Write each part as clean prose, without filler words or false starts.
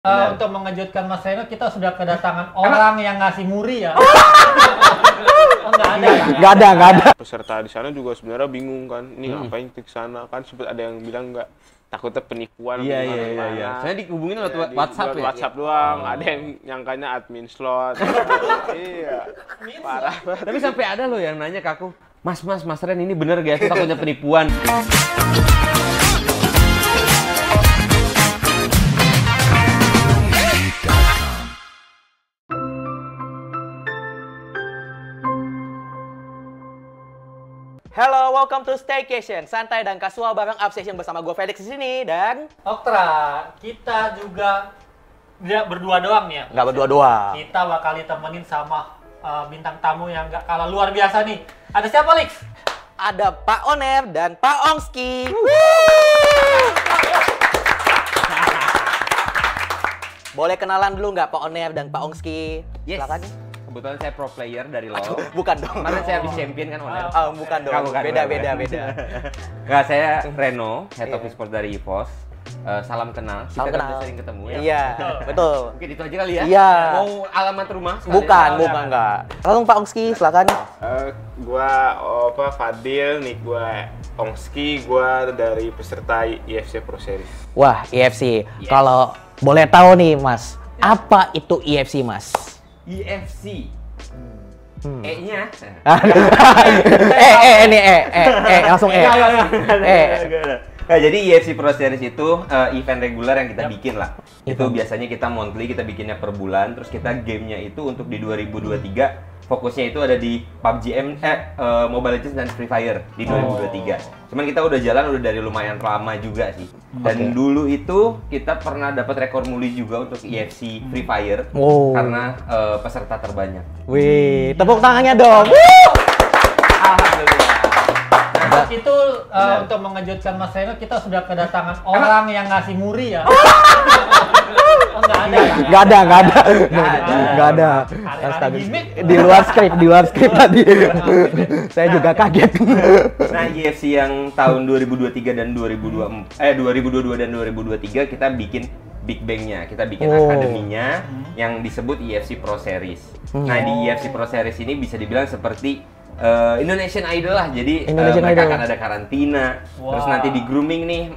Untuk mengejutkan Mas Reno, kita sudah kedatangan orang yang ngasih muri ya. Oh, nggak ada. Peserta di sana juga sebenarnya bingung kan, ini ngapain ke sana kan, sempat ada yang bilang nggak takutnya penipuan. Iya. Saya dihubungin lewat WhatsApp ya. WhatsApp doang, ada yang nyangkanya admin slot. Iya, parah banget. Tapi sampai ada loh yang nanya ke aku, Mas Ren ini bener gak sih takutnya penipuan? Hello, welcome to Staycation, santai dan kasual bareng Obsession bersama gue Felix di sini dan Oktra, kita juga tidak berdua doang nih ya. nggak berdua doang. Kita bakal ditemenin sama bintang tamu yang nggak kalah luar biasa nih. Ada siapa, Lix? Ada Pak Oner dan Pak Ongski. Boleh kenalan dulu nggak Pak Oner dan Pak Ongski? Yes. Silakan. Kebetulan saya pro player dari LoL. Bukan dong. Kemarin saya habis champion kan Oner. Bukan dong. Beda. Nggak, saya Reno, Head of Esports dari EVOS. Salam kenal. Kita kan udah sering ketemu ya. Iya, betul. Mungkin itu aja kali ya. Iya. Mau alamat rumah? Bukan enggak. Langsung Pak Ongski, silakan. Gua Fadil nih, gua Ongski, gua dari peserta IFC Pro Series. Wah, IFC. Kalau boleh tahu nih, Mas, apa itu IFC, Mas? IFC. E-nya. Langsung E. Nah, jadi IFC Pro Series itu event reguler yang kita bikin lah. Itu biasanya kita monthly, kita bikinnya per bulan. Terus kita gamenya itu untuk di 2023 fokusnya itu ada di PUBG, Mobile Legends dan Free Fire di 2023. Cuman kita udah jalan udah dari lumayan lama juga sih. Dan dulu itu kita pernah dapat rekor muri juga untuk IFC Free Fire karena peserta terbanyak. Wih, tepuk tangannya dong. Alhamdulillah. Nah, itu untuk mengejutkan Mas Reno, kita sudah kedatangan orang yang ngasih muri ya. Oh, nggak ada. Astaga. Di luar skrip tadi. Saya juga kaget. Nah, IFC yang tahun 2023 dan 2022 dan 2023 kita bikin Big Bang-nya, kita bikin akademinya yang disebut IFC Pro Series. Nah, di IFC Pro Series ini bisa dibilang seperti Indonesian Idol lah, jadi mereka akan ada karantina, terus nanti di grooming nih,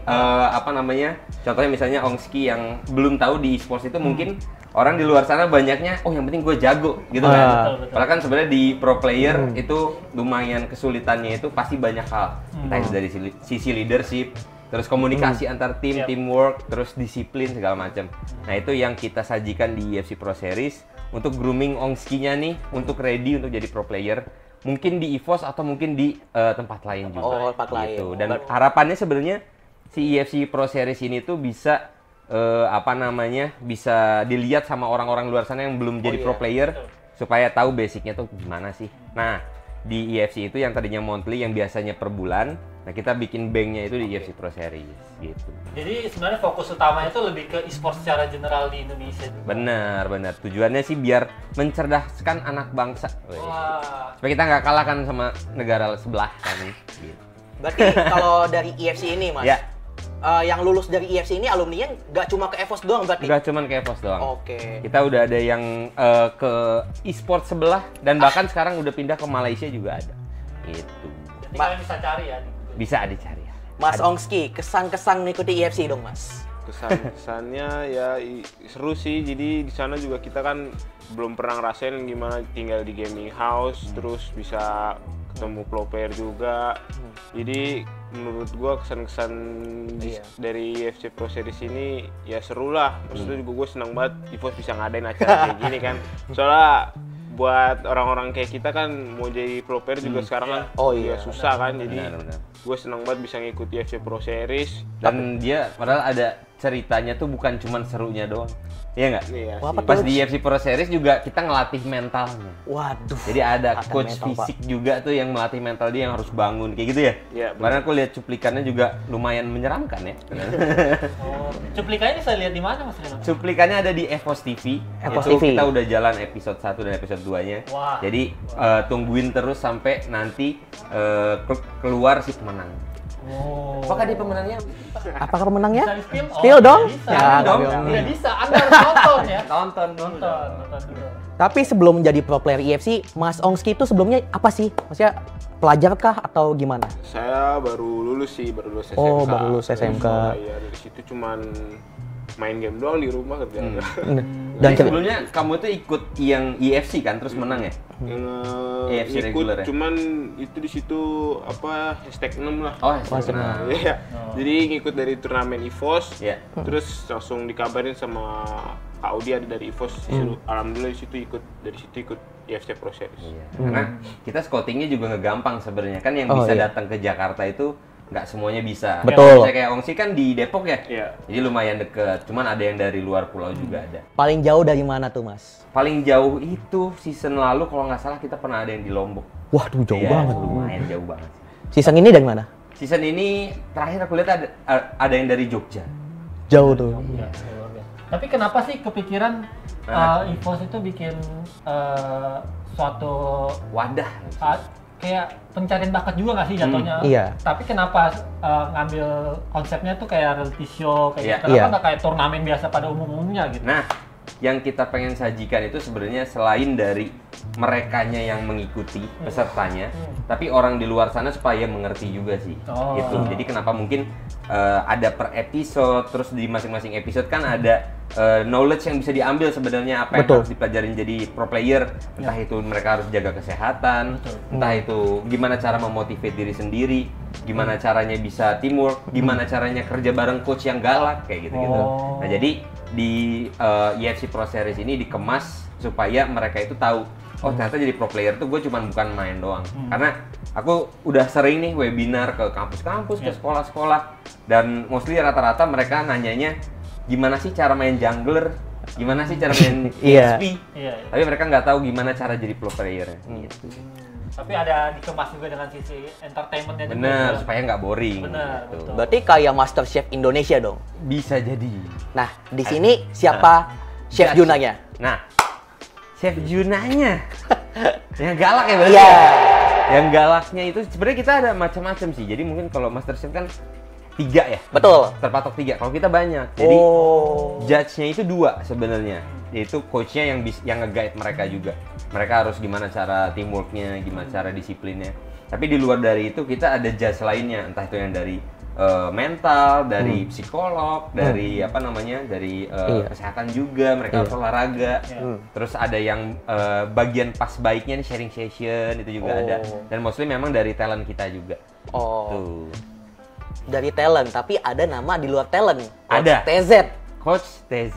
contohnya misalnya Ongski yang belum tahu di esports itu mungkin orang di luar sana banyaknya, yang penting gue jago gitu kan. Padahal kan sebenarnya di pro player itu lumayan kesulitannya itu pasti banyak hal, entah itu dari sisi leadership, terus komunikasi antar tim, teamwork, terus disiplin segala macam. Nah, itu yang kita sajikan di IFC Pro Series untuk grooming Ongski-nya nih untuk ready untuk jadi pro player. Mungkin di EVOS atau mungkin di tempat lain juga. Tempat lain. Gitu. Dan harapannya sebenarnya si IFC Pro Series ini tuh bisa bisa dilihat sama orang-orang luar sana yang belum jadi pro player supaya tahu basicnya tuh gimana sih. Nah, di IFC itu yang tadinya monthly yang biasanya per bulan, nah kita bikin banknya itu di IFC Pro Series gitu. Jadi sebenarnya fokus utamanya itu lebih ke e-sport secara general di Indonesia. Benar. Tujuannya sih biar mencerdaskan anak bangsa. Wah. Supaya kita nggak kalah kan sama negara sebelah kan. Gitu. Berarti kalau dari IFC ini, Mas, yang lulus dari IFC ini alumninya nggak cuma ke EVOS doang berarti? Nggak cuma ke EVOS doang. Oke. Kita udah ada yang ke e-sport sebelah dan bahkan sekarang udah pindah ke Malaysia juga ada. Gitu. Jadi kalian bisa cari ya. Bisa dicari ya. Mas Ongski, kesan-kesan mengikuti IFC dong, Mas. Kesannya ya seru sih. Jadi di sana juga kita kan belum pernah ngerasain gimana tinggal di gaming house, terus bisa ketemu pro player juga. Jadi menurut gua kesan-kesan dari IFC Pro Series ini ya seru lah. Maksudnya juga gue senang banget EVOS bisa ngadain acara kayak gini kan. Soalnya buat orang-orang kayak kita kan mau jadi pro player juga sekarang kan susah kan. Jadi gue senang banget bisa ngikut IFC Pro Series. Dan dia padahal ada ceritanya tuh bukan cuman serunya doang. Iya nggak? Iya. Pas di IFC Pro Series juga kita ngelatih mentalnya. Waduh. Jadi ada coach mental, fisik juga tuh yang melatih mental dia yang harus bangun kayak gitu ya. Iya. Kemarin aku lihat cuplikannya juga lumayan menyeramkan ya. Cuplikannya saya lihat di mana, Mas Reno? Cuplikannya ada di EVOS TV. EVOS Itu TV. kita udah jalan episode 1 dan episode 2-nya. Wah. Jadi tungguin terus sampai nanti keluar si pemenang. Apakah dia pemenangnya? Apakah pemenangnya? Bisa di-spill? Spill dong? Bisa. Ya, dong. Tidak bisa, Anda harus nonton ya. Nonton dulu. Nonton dulu. Tapi sebelum menjadi pro player EFC, Mas Ongski itu sebelumnya apa sih? Maksudnya pelajar kah atau gimana? Saya baru lulus SMK. Oh, baru lulus SMK. Iya, dari situ cuman main game doang di rumah kerjaan. Dan Jadi sebelumnya kamu tuh ikut yang EFC kan, terus menang ya? EFC Ikut, reguler ya? cuman itu di situ apa #6 lah. Oh, Nah. Iya. Jadi ngikut dari turnamen EVOS. Iya. Terus langsung dikabarin sama Kak Audi ada dari EVOS. Disuruh, alhamdulillah di situ ikut EFC Pro Series. Iya. Karena kita scoutingnya juga nggak gampang sebenarnya kan yang Oh, bisa iya. datang ke Jakarta itu nggak semuanya bisa. Betul. Misalnya kayak Ongsi kan di Depok ya. Iya. Jadi lumayan deket. Cuman ada yang dari luar pulau juga ada. paling jauh dari mana tuh, Mas? Paling jauh itu season lalu kalau nggak salah kita pernah ada yang di Lombok. Wah, tuh jauh Iya, banget. lumayan jauh banget. Season ini dari mana? Season ini terakhir aku lihat ada yang dari Jogja. Jauh tuh. Iya, luar biasa. Tapi kenapa sih kepikiran EVOS itu bikin suatu Wadah. kayak pencarian bakat juga nggak sih jatuhnya? Iya. Tapi kenapa ngambil konsepnya tuh kayak reality show kayak Iya. gitu? Kenapa Iya. nggak kayak turnamen biasa pada umumnya gitu? Nah, yang kita pengen sajikan itu sebenarnya selain dari merekanya yang mengikuti pesertanya, tapi orang di luar sana supaya mengerti juga sih. Oh. Gitu. Jadi kenapa mungkin ada per episode, terus di masing-masing episode kan ada knowledge yang bisa diambil sebenarnya apa yang Betul. harus dipelajarin jadi pro player. Entah itu mereka harus jaga kesehatan, entah itu gimana cara memotivate diri sendiri, gimana caranya bisa teamwork, gimana caranya kerja bareng coach yang galak kayak gitu-gitu. Oh. Nah, jadi di EFC Pro Series ini dikemas supaya mereka itu tahu, oh ternyata jadi pro player tuh gue bukan main doang. Karena aku udah sering nih webinar ke kampus-kampus, ke sekolah-sekolah, dan mostly rata-rata mereka nanyanya gimana sih cara main jungler, gimana sih cara main Iya. XP, Iya. tapi mereka nggak tahu gimana cara jadi pro player. Gitu. Tapi ada dikemas juga dengan sisi entertainmentnya juga. Bener, supaya nggak boring. Bener, gitu. betul. Berarti kayak Master Chef Indonesia dong. Bisa jadi. Nah, di sini siapa Chef Judge. Junanya? Nah, Chef Junanya yang galak ya berarti. Iya. Ya? Yang galaknya itu sebenarnya kita ada macam-macam sih. Jadi mungkin kalau Master Chef kan 3 ya. Betul. Terpatok 3. Kalau kita banyak. Jadi judge-nya itu 2 sebenarnya. Yaitu coach-nya yang nge-guide mereka juga. Mereka harus gimana cara teamwork-nya, gimana cara disiplinnya. Tapi di luar dari itu kita ada judge lainnya, entah itu yang dari mental, dari psikolog, dari apa namanya, dari kesehatan juga, mereka harus olahraga. Terus ada yang bagian pas baiknya nih sharing session itu juga ada. Dan mostly memang dari talent kita juga. Oh. Tuh. Dari talent, tapi ada nama di luar talent. Coach Ada. TZ. Coach TZ.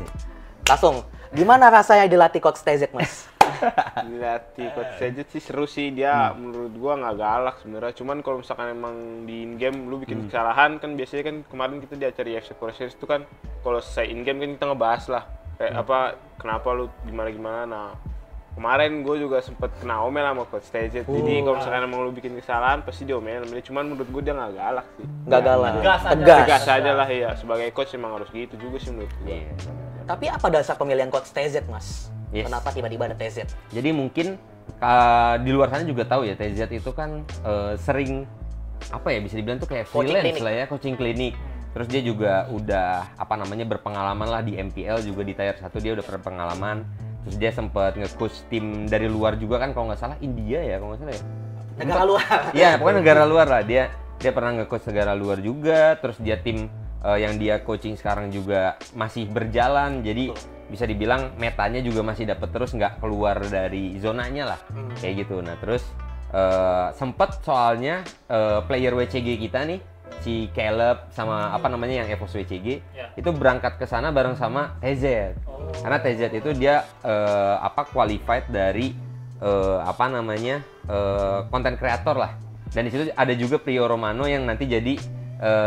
Langsung, gimana rasanya dilatih Coach TZ, Mas? Dilatih coach saja sih seru sih dia, menurut gua nggak galak sebenarnya. Cuman kalau misalkan emang di in game lu bikin kesalahan kan biasanya kan kemarin kita di acara EFC Pro Series itu kan kalau selesai in game kan kita ngebahas lah kayak apa kenapa lu gimana. Nah kemarin gue juga sempet kena omel sama coach TZ. Jadi kalau misalkan emang lu bikin kesalahan pasti diomelin. Cuman menurut gue dia nggak galak sih. Nggak galak. Tegas aja. Tegas. Tegas aja lah ya. Sebagai coach emang harus gitu juga sih menurut gue. Iya. Tapi apa dasar pemilihan Coach TZ, Mas? Yes. Kenapa tiba-tiba ada TZ? Jadi mungkin di luar sana juga tahu ya TZ itu kan sering apa ya bisa dibilang tuh kayak Coaching freelance klinik. lah ya, coaching klinik. Terus dia juga udah apa namanya berpengalaman lah di MPL juga di tier 1 dia udah berpengalaman. Terus dia sempat nge-coach tim dari luar juga kan kalau nggak salah India ya kalau nggak salah ya. Negara luar. Iya, pokoknya negara luar lah. Dia pernah nge-coach negara luar juga. Terus dia tim yang dia coaching sekarang juga masih berjalan. Jadi bisa dibilang metanya juga masih dapat terus nggak keluar dari zonanya lah. Kayak gitu. Nah, terus sempet soalnya player WCG kita nih si Caleb sama apa namanya yang EVOS WCG itu berangkat ke sana bareng sama TZ. Karena TZ itu dia qualified dari apa namanya content creator lah. Dan di situ ada juga Prio Romano yang nanti jadi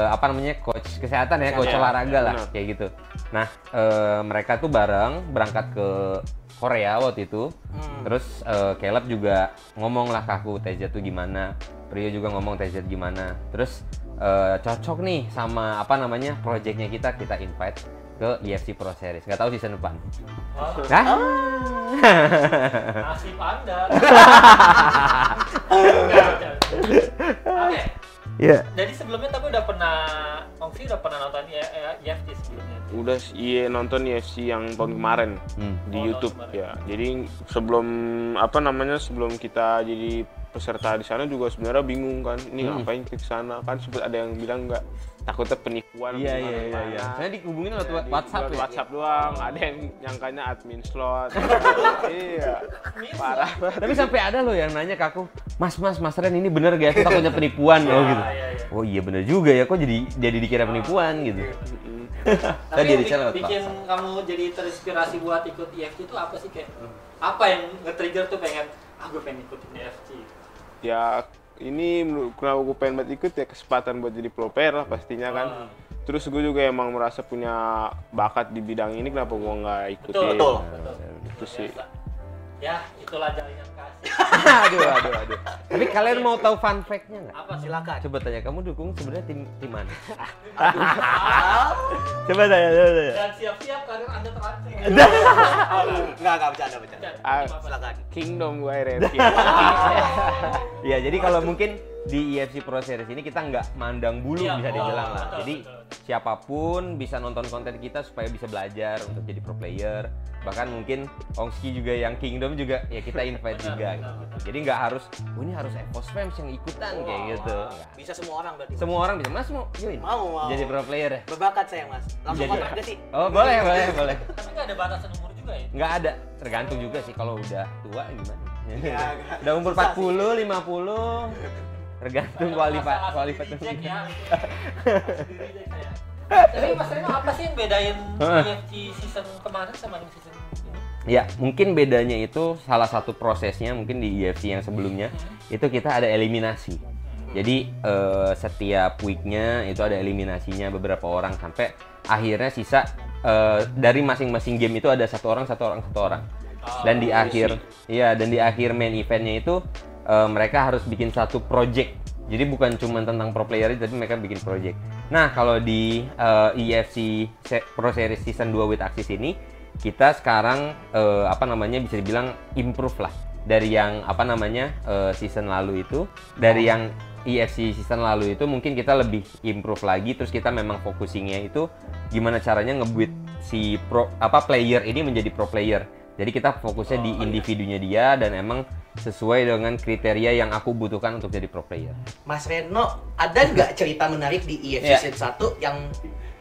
apa namanya coach kesehatan ya, coach olahraga lah kayak gitu. Nah, mereka tuh bareng berangkat ke Korea waktu itu. Terus Caleb juga ngomong lah ke aku TZ tuh gimana. Prio juga ngomong TZ gimana. Terus cocok nih sama apa namanya projectnya kita invite ke EFC Pro Series. Nggak tahu season depan. Nasib Anda. Oke. Iya. Jadi sebelumnya tapi udah pernah nonton UFC sebelumnya. Udah nonton UFC yang tahun kemarin di YouTube ya. Jadi sebelum kita jadi peserta di sana juga sebenarnya bingung kan. Ini ngapain ke sana? Kan sempat ada yang bilang enggak, takutnya penipuan. Iya. Saya dihubungin lewat WhatsApp ya. WhatsApp doang. Ada yang nyangkanya admin slot. Iya. Parah. Tapi sampai ada loh yang nanya ke aku, Mas Ren ini bener gak? Aku takutnya penipuan gitu. Oh iya bener juga ya, kok jadi dikira penipuan gitu. Tapi yang bikin kamu jadi terinspirasi buat ikut UFC itu apa sih, kayak apa yang nge-trigger tuh pengen gue pengen ikutin UFC? Ya ini kenapa gue pengen banget ikut ya, kesempatan buat jadi pro player lah pastinya kan. Terus gue juga emang merasa punya bakat di bidang ini, kenapa gue nggak ikutin? Betul. Itu sih. Ya itulah jalinan kasih. Aduh. Tapi kalian mau tahu fun fact-nya nggak? Apa Silakan. Coba tanya, kamu dukung sebenarnya tim mana? Coba tanya. Dan siap-siap karir Anda terancam. Enggak bercanda. Silakan. Kingdom gue RFK. Ya jadi kalau mungkin di UFC Pro Series ini kita nggak mandang bulu bisa dibilang lah. Jadi siapapun bisa nonton konten kita supaya bisa belajar untuk jadi pro player. Bahkan mungkin Ongski juga yang Kingdom juga ya kita invite juga gitu. Jadi nggak harus, ini harus EVOS Fans yang ikutan kayak gitu. Bisa semua orang berarti. Semua orang bisa. Mas mau join? Mau. Jadi pro player ya? Berbakat saya, Mas. Langsung kontrak aja sih. Oh boleh. Tapi nggak ada batasan umur juga ya? Nggak ada, tergantung juga sih kalau udah tua gimana. Iya, Udah umur 40, 50, tergantung kualitas. Tapi Mas Reno, apa sih yang bedain UFC season kemarin sama yang season ini? Ya, mungkin bedanya itu salah satu prosesnya mungkin di UFC yang sebelumnya itu kita ada eliminasi. Jadi setiap weeknya itu ada eliminasinya beberapa orang sampai akhirnya sisa dari masing-masing game itu ada satu orang. Dan di akhir main eventnya itu mereka harus bikin satu project. Jadi bukan cuma tentang pro player tapi mereka bikin project. Nah, kalau di UFC Pro Series Season 2 with Axis ini kita sekarang bisa dibilang improve lah dari yang season lalu itu, dari yang UFC season lalu itu mungkin kita lebih improve lagi, terus kita memang focusingnya itu gimana caranya nge-build si player ini menjadi pro player. Jadi kita fokusnya di individunya dia dan emang sesuai dengan kriteria yang aku butuhkan untuk jadi pro player. Mas Reno, ada nggak cerita menarik di UFC Season 1 yang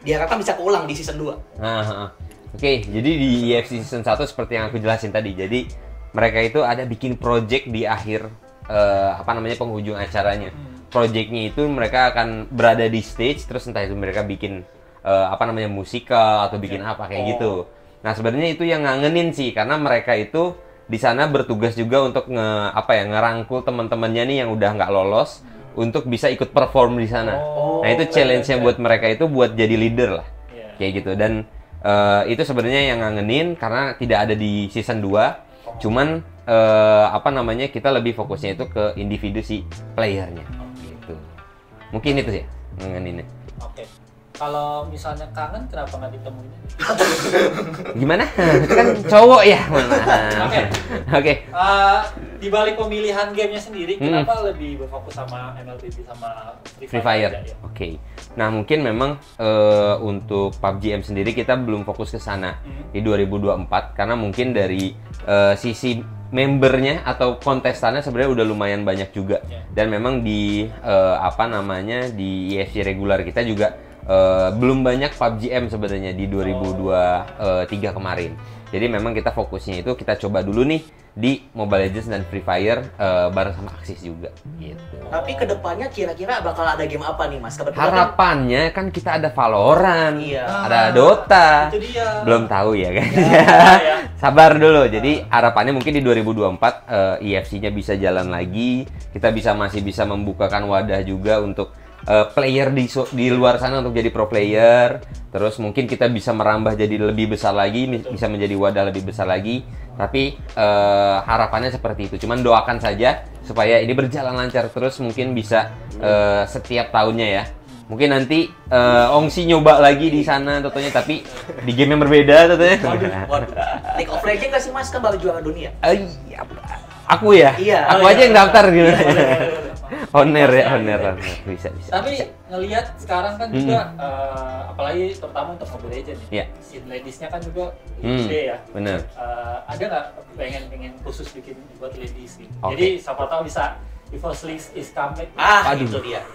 diharapkan bisa keulang di Season 2? Oke, jadi di UFC Season 1 seperti yang aku jelasin tadi, jadi mereka itu ada bikin project di akhir penghujung acaranya. Projectnya itu mereka akan berada di stage, terus entah itu mereka bikin musikal atau bikin apa kayak gitu. Nah sebenarnya itu yang ngangenin sih, karena mereka itu di sana bertugas juga untuk ngerangkul teman-temannya nih yang udah nggak lolos untuk bisa ikut perform di sana. Nah itu challenge-nya buat mereka itu buat jadi leader lah, kayak gitu. Dan itu sebenarnya yang ngangenin karena tidak ada di season 2. Cuman kita lebih fokusnya itu ke individu si playernya. Gitu. Mungkin itu sih ngangeninnya. Oke. Kalau misalnya kangen, kenapa nggak ditemuin? Gimana? Itu kan cowok ya. Oke. Di balik pemilihan gamenya sendiri, kenapa lebih berfokus sama MLBB sama Free Fire? Oke. Nah mungkin memang untuk PUBG M sendiri kita belum fokus ke sana di 2024 karena mungkin dari sisi membernya atau kontestannya sebenarnya udah lumayan banyak juga. Dan memang di di ESC regular kita juga belum banyak PUBG M sebenarnya di 2023 kemarin. Jadi memang kita fokusnya itu kita coba dulu nih di Mobile Legends dan Free Fire bareng sama Axis juga gitu. Tapi kedepannya kira-kira bakal ada game apa nih Mas? Harapannya kan kita ada Valorant, ada Dota. Itu dia. Belum tahu ya kan. Sabar dulu. Jadi harapannya mungkin di 2024 EFC-nya bisa jalan lagi. Kita masih bisa membukakan wadah juga untuk player di luar sana untuk jadi pro player. Terus mungkin kita bisa merambah jadi lebih besar lagi, bisa menjadi wadah lebih besar lagi. Tapi harapannya seperti itu. Cuman doakan saja supaya ini berjalan lancar terus, mungkin bisa setiap tahunnya ya. Mungkin nanti Ongsi nyoba lagi di sana tentunya, tapi di game yang berbeda tentunya. League of Legends nggak sih Mas, kan baru juara dunia? Aku ya? Iya. Aku aja yang daftar gitu. Honor ya, honor. Bisa. Tapi ngelihat sekarang kan juga apalagi terutama untuk Mobile Legends ya. Scene ladies-nya kan juga gede ya. Bener. Ada nggak pengen khusus bikin buat ladies sih? Okay. Jadi siapa tahu bisa EVOS League is coming. Aduh. Itu dia.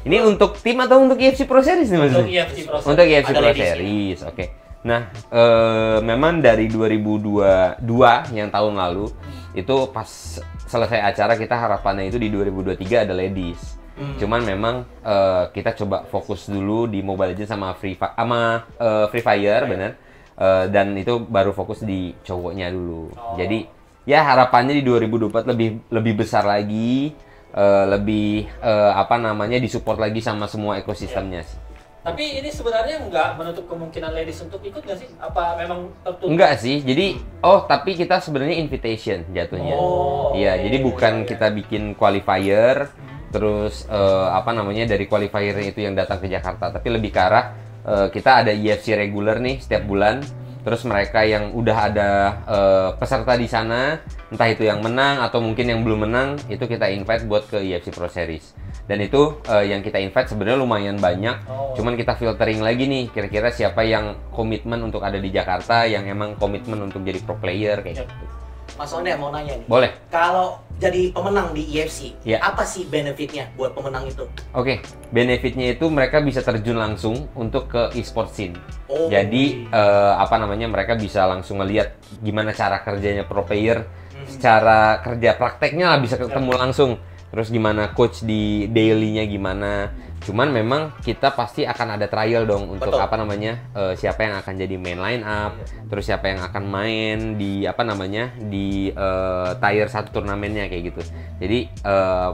Ini untuk tim atau untuk EFC Pro Series nih maksudnya? Untuk EFC Pro Series. Untuk EFC Ada Pro ladies-nya. Series, oke. Nah, memang dari 2022 yang tahun lalu itu pas selesai acara kita harapannya itu di 2023 ada ladies. Cuman memang kita coba fokus dulu di Mobile Legends sama Free Fire, bener. Dan itu baru fokus di cowoknya dulu. Jadi ya harapannya di 2024 lebih besar lagi, lebih disupport lagi sama semua ekosistemnya sih. Tapi ini sebenarnya nggak menutup kemungkinan ladies untuk ikut nggak sih? Apa memang tertutup? Enggak sih, jadi tapi kita sebenarnya invitation jatuhnya. Iya, jadi bukan kita bikin qualifier, terus dari qualifier itu yang datang ke Jakarta, tapi lebih ke arah kita ada EFC reguler nih setiap bulan. Terus mereka yang udah ada peserta di sana, entah itu yang menang atau mungkin yang belum menang, itu kita invite buat ke EFC Pro Series. Dan itu yang kita invite sebenarnya lumayan banyak, cuman kita filtering lagi nih, kira-kira siapa yang komitmen untuk ada di Jakarta, yang emang komitmen untuk jadi pro player kayak gitu. Mas Onde mau nanya nih. Boleh. Kalau jadi pemenang di EFC, Ya. apa sih benefitnya buat pemenang itu? Oke, benefitnya itu mereka bisa terjun langsung untuk ke e-sport scene. Oh. Jadi mereka bisa langsung ngelihat gimana cara kerjanya pro player, secara kerja prakteknya lah bisa ketemu langsung. Terus gimana coach di daily-nya gimana. Cuman memang kita pasti akan ada trial dong untuk siapa yang akan jadi main line up, terus siapa yang akan main di tier 1 turnamennya kayak gitu. Jadi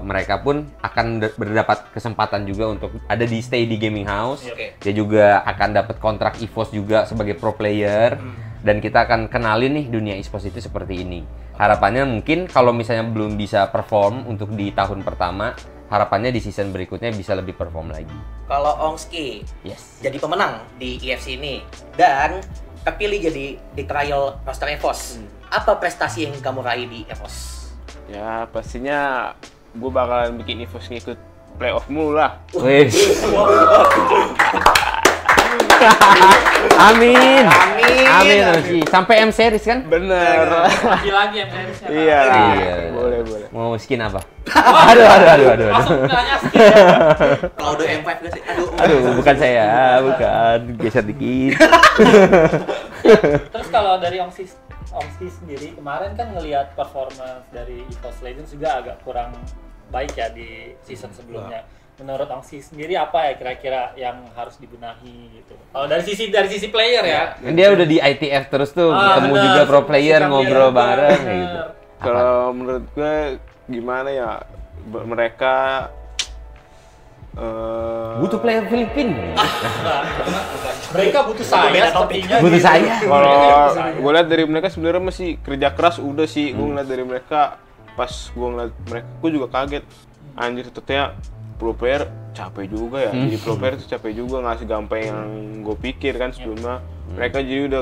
mereka pun akan berdapat kesempatan juga untuk ada di stay di gaming house. Dia juga akan dapat kontrak EVOS juga sebagai pro player. Dan kita akan kenalin nih dunia e-sports itu seperti ini. Harapannya mungkin kalau misalnya belum bisa perform untuk di tahun pertama, harapannya di season berikutnya bisa lebih perform lagi. Kalau Ongski Yes. jadi pemenang di EFC ini dan terpilih jadi di trial roster EVOS, apa prestasi yang kamu raih di EVOS? Ya pastinya gue bakalan bikin EVOS ngikut playoff mulu lah. Wih. Amin. Oke. Sampai M series kan? Bener. Lagi yang seriusnya. Iya. Boleh. Mau skin apa? Aduh. Langsung nanya skin ya. Kalau udah M5 gak sih? Aduh, bukan saya, bukan. Geser dikit. Terus kalau dari Ongski sendiri kemarin kan ngelihat performance dari EVOS Legends juga agak kurang baik ya di season sebelumnya. Menurut Ongski sendiri apa ya kira-kira yang harus dibenahi gitu? Kalau dari sisi player ya. Dia udah di ITF terus tuh, ketemu bener. juga pro player, ngobrol Bener. bareng kayak gitu. Kalau menurut gue gimana ya, mereka Butuh player Filipina. Mereka butuh saya sepertinya. Butuh gitu. saya. Kalau gue lihat dari mereka sebenarnya masih kerja keras udah sih. Gue ngeliat dari mereka, pas gue ngeliat mereka, gue juga kaget. Anjir, ternyata pro player capek juga ya. Jadi pro player itu capek juga, nggak segampang yang gue pikir kan sebelumnya. Mereka jadi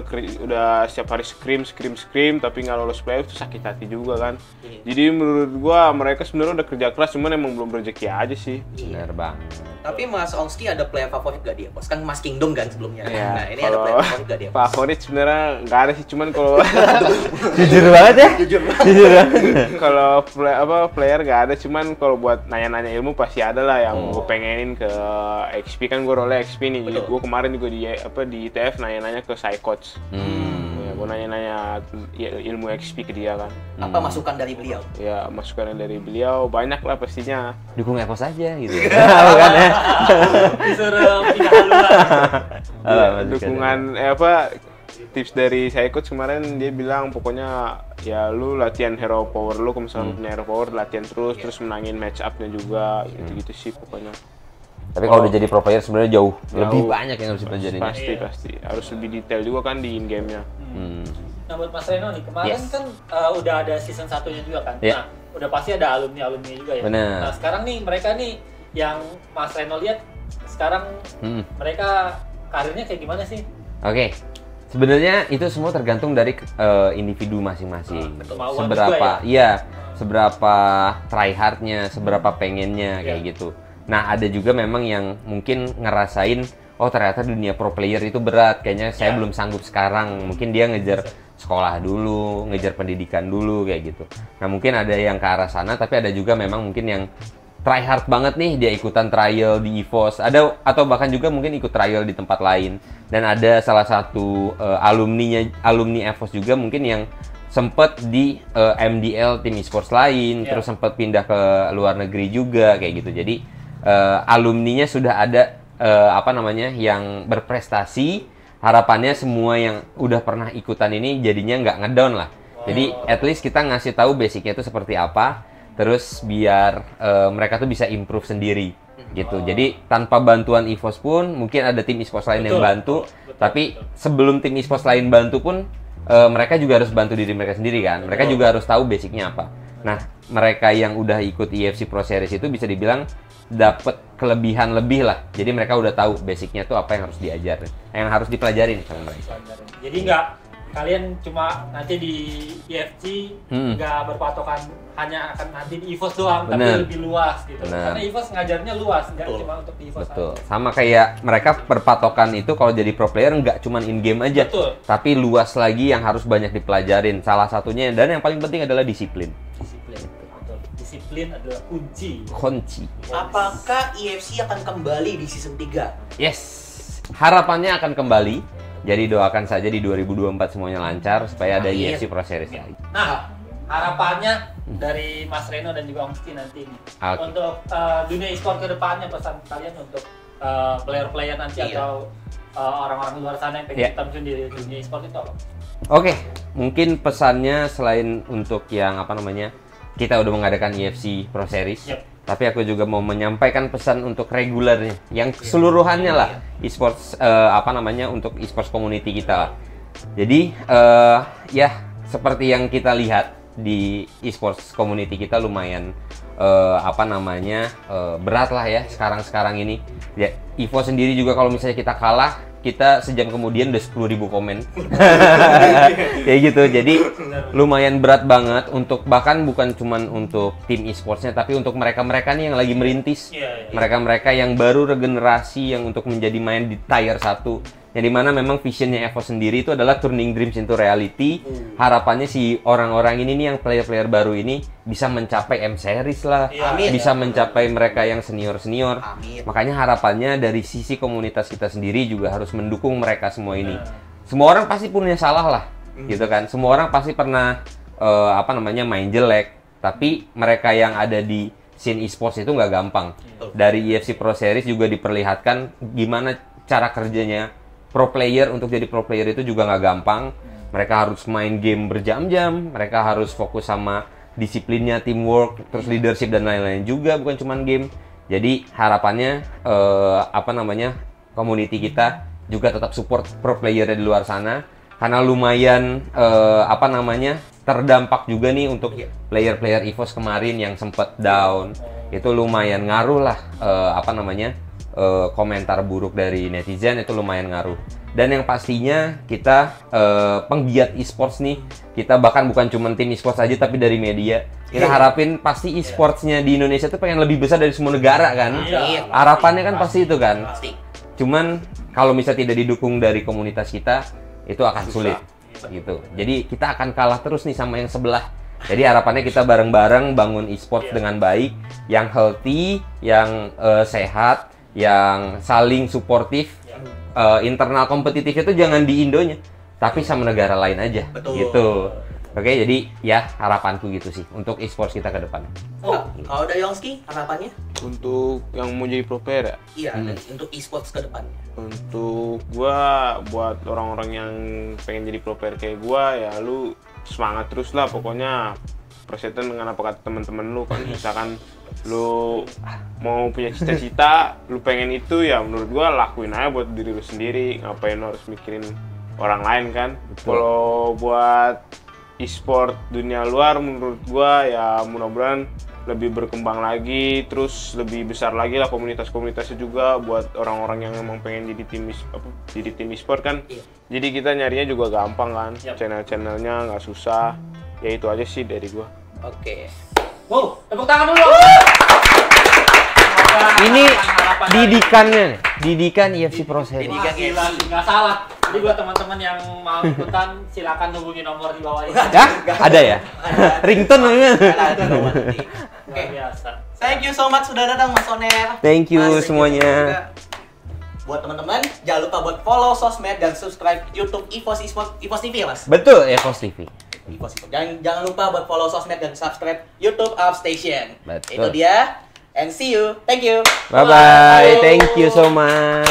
udah setiap hari scream, tapi nggak lolos playoff itu sakit hati juga kan. Jadi menurut gue mereka sebenarnya udah kerja keras, cuman emang belum rezeki aja sih. Bener banget. Tapi Mas Ongski ada player favorit gak dia? Kan Mas Kingdom kan sebelumnya. Ya, Nah ini ada player favorit gak dia? Favorit sebenarnya nggak ada sih, cuman kalau Jujur banget ya? Jujur banget. kalau player nggak ada, cuman kalau buat nanya-nanya ilmu pasti ada lah yang gue pengenin ke XP, kan gue role XP nih. Jadi gue kemarin juga di ITF nanya-nanya ke Psycoach. Ya, gue nanya-nanya ilmu XP ke dia kan. Apa masukan dari beliau? Ya masukan dari beliau banyak lah pastinya. Dukung EVOS aja gitu. Bukan ya? Disuruh pindah haluan. Dukungan tips dari Psycoach kemarin, dia bilang pokoknya ya lu latihan hero power lu, kalau misalnya punya hero power latihan terus menangin match up-nya juga, gitu-gitu sih pokoknya. Tapi kalau udah jadi pro player sebenarnya jauh lebih banyak yang harus dipelajari. Pasti harus lebih detail juga kan di in game-nya. Nah buat Mas Reno nih, kemarin kan udah ada season 1-nya juga kan? Yeah. Nah udah pasti ada alumni-alumni juga ya? Bener. Nah sekarang nih mereka nih yang Mas Reno lihat sekarang mereka karirnya kayak gimana sih? Oke. Sebenarnya itu semua tergantung dari individu masing-masing. Kemauan Seberapa, juga ya? seberapa try hardnya, seberapa pengennya kayak gitu. Nah, ada juga memang yang mungkin ngerasain, oh ternyata dunia pro player itu berat, kayaknya saya belum sanggup sekarang. Mungkin dia ngejar sekolah dulu, ngejar pendidikan dulu kayak gitu. Nah, mungkin ada yang ke arah sana, tapi ada juga memang mungkin yang try hard banget nih, dia ikutan trial di EVOS, ada atau bahkan juga mungkin ikut trial di tempat lain. Dan ada salah satu alumni EVOS juga mungkin yang sempet di MDL tim esports lain, terus sempet pindah ke luar negeri juga kayak gitu. Jadi alumninya sudah ada yang berprestasi. Harapannya semua yang udah pernah ikutan ini jadinya nggak ngedown lah. Jadi at least kita ngasih tahu basicnya itu seperti apa. Terus biar mereka tuh bisa improve sendiri gitu. Jadi tanpa bantuan EVOS pun mungkin ada tim esports lain yang bantu. Tapi sebelum tim esports lain bantu pun mereka juga harus bantu diri mereka sendiri kan. Mereka juga harus tahu basicnya apa. Nah, mereka yang udah ikut EFC Pro Series itu bisa dibilang dapat kelebihan lebih lah. Jadi mereka udah tahu basicnya tuh apa yang harus diajarin, yang harus dipelajarin sama mereka. Jadi nggak kalian cuma nanti di EFC nggak berpatokan hanya akan nanti di EVOS doang, tapi lebih luas gitu. Karena EVOS ngajarnya luas, nggak cuma untuk di EVOS aja. Sama kayak mereka berpatokan itu kalau jadi pro player nggak cuma in game aja, tapi luas lagi yang harus banyak dipelajarin. Salah satunya dan yang paling penting adalah disiplin. Disiplin adalah kunci. Apakah EFC akan kembali di season 3? Yes, harapannya akan kembali. Jadi doakan saja di 2024 semuanya lancar supaya ada EFC Pro Series lagi. Nah, harapannya dari Mas Reno dan juga Om Ski nanti nih. Untuk dunia e-sport ke depannya, pesan kalian untuk player-player nanti atau orang-orang luar sana yang pengen terjun di dunia e-sport itu apa? Oke, mungkin pesannya selain untuk yang kita udah mengadakan EFC Pro Series, tapi aku juga mau menyampaikan pesan untuk regulernya, yang keseluruhannya lah e-sports untuk e-sports community kita lah. Jadi seperti yang kita lihat di e-sports community kita lumayan berat lah ya sekarang ini. Ya, EVO sendiri juga kalau misalnya kita kalah, kita sejam kemudian udah 10.000 komen. Kayak gitu. Jadi lumayan berat banget untuk bahkan bukan cuman untuk tim e-sportsnya, tapi untuk mereka-mereka nih yang lagi merintis. Mereka-mereka yang baru regenerasi yang untuk menjadi main di tier 1. Yang dimana memang visionnya EVO sendiri itu adalah turning dreams into reality. Harapannya si orang-orang ini nih yang player-player baru ini bisa mencapai M-Series lah, bisa mencapai mereka yang senior-senior. Makanya harapannya dari sisi komunitas kita sendiri juga harus mendukung mereka semua ini. Semua orang pasti punya salah lah, gitu kan. Semua orang pasti pernah main jelek, tapi mereka yang ada di scene e-sports itu nggak gampang. Dari EFC Pro Series juga diperlihatkan gimana cara kerjanya pro player. Untuk jadi pro player itu juga nggak gampang. Mereka harus main game berjam-jam, mereka harus fokus sama disiplinnya, teamwork, terus leadership dan lain-lain juga, bukan cuma game. Jadi harapannya community kita juga tetap support pro player di luar sana, karena lumayan terdampak juga nih untuk player-player EVOS kemarin yang sempat down. Itu lumayan ngaruh lah komentar buruk dari netizen, itu lumayan ngaruh. Dan yang pastinya kita penggiat e-sports nih, kita bahkan bukan cuma tim e-sports aja tapi dari media, kita harapin pasti e-sportsnya di Indonesia tuh pengen lebih besar dari semua negara kan. Harapannya kan pasti itu kan. Cuman kalau misalnya tidak didukung dari komunitas kita, itu akan sulit gitu. Jadi kita akan kalah terus nih sama yang sebelah. Jadi harapannya kita bareng-bareng bangun e-sports dengan baik, yang healthy, yang sehat, yang saling suportif. Internal kompetitifnya itu jangan di Indonya, tapi sama negara lain aja. Gitu. Oke, jadi ya harapanku gitu sih untuk e-sports kita ke depan. Kalau dari Yongski, harapannya? Untuk yang mau jadi pro player ya? Iya, untuk e-sports ke depan. Untuk gua, buat orang-orang yang pengen jadi pro player kayak gua, ya lu semangat terus lah pokoknya. Persetan dengan apa kata teman-teman lu kan, misalkan lu mau punya cita-cita, lu pengen itu, ya menurut gua lakuin aja buat diri lu sendiri, ngapain lu harus mikirin orang lain kan. Kalau buat e-sport dunia luar, menurut gua ya mudah-mudahan lebih berkembang lagi, terus lebih besar lagi lah komunitas-komunitasnya juga buat orang-orang yang emang pengen jadi tim e-sport kan. Jadi kita nyarinya juga gampang kan, channel-channelnya nggak susah. Ya itu aja sih dari gua. Oke. Wow, tepuk tangan dulu. Ini didikannya nih, didikan EFC Pro Series. Didikan Gila, nggak salah. Jadi buat teman-teman yang mau ikutan, silakan hubungi nomor di bawah ini. Ya? Ada ya? Ringtone namanya. Oke. Biasa. Thank you so much sudah datang Mas Oner. Thank you Mas, semuanya. juga. Buat teman-teman, jangan lupa buat follow sosmed dan subscribe YouTube EVOS TV ya, Mas. Betul, EVOS TV. EVOS TV. Jangan lupa buat follow sosmed dan subscribe YouTube Upstation. Betul. Itu dia. And see you. Thank you. Bye bye. Thank you so much.